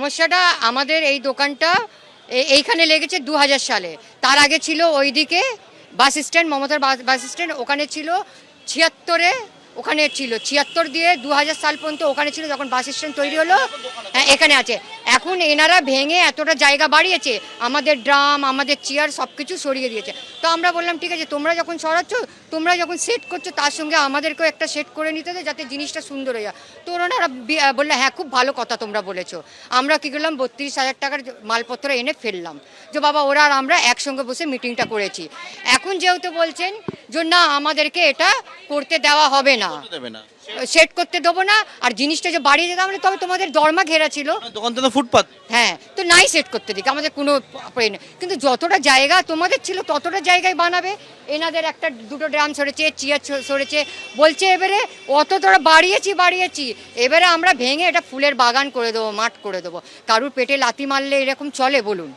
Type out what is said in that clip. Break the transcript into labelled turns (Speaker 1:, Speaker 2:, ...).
Speaker 1: সমস্যাটা আমাদের এই দোকানটা এইখানে লেগেছে 2000 সালে। তার আগে ছিল ওইদিকে বাস স্ট্যান্ড, মমতার বাস স্ট্যান্ড, ওখানে ছিল 76-এ, ওখানে ছিল 76 দিয়ে 2000 সাল পর্যন্ত ওখানে ছিল। যখন বাস স্ট্যান্ড তৈরি হলো, হ্যাঁ এখানে আছে। এখন এনারা ভেঙে এতটা জায়গা বাড়িয়েছে, আমাদের ড্রাম, আমাদের চেয়ার সব কিছু সরিয়ে দিয়েছে। তো আমরা বললাম ঠিক আছে, তোমরা যখন সরাচ্ছ, তোমরা যখন সেট করছো, তার সঙ্গে আমাদেরকেও একটা সেট করে নিতে হবে যাতে জিনিসটা সুন্দর হয়ে যায়। তো ওনারা বললে হ্যাঁ খুব ভালো কথা তোমরা বলেছো। আমরা কী করলাম, 32,000 টাকার মালপত্র এনে ফেললাম যে বাবা ওরা আর আমরা একসঙ্গে বসে মিটিংটা করেছি। এখন যেহেতু বলছেন যে না আমাদেরকে এটা করতে দেওয়া হবে না, সেট করতে দেবো না, আর জিনিসটা যে বাড়িয়ে যেতে হবে, তবে তোমাদের দরমা ঘেরা ছিল,
Speaker 2: দোকানটা তো ফুটপাত।
Speaker 1: হ্যাঁ তো নাই সেট করতে দিক, আমাদের কোনো নেই। কিন্তু যতটা জায়গা তোমাদের ছিল ততটা জায়গায় বানাবে। এনাদের একটা দুটো ড্রাম সরেছে, চেয়ার সরেছে, বলছে এবারে অত তোরা বাড়িয়েছি, এবারে আমরা ভেঙে এটা ফুলের বাগান করে দেবো, মাঠ করে দেবো। কারুর পেটে লাথি মারলে এরকম চলে বলুন?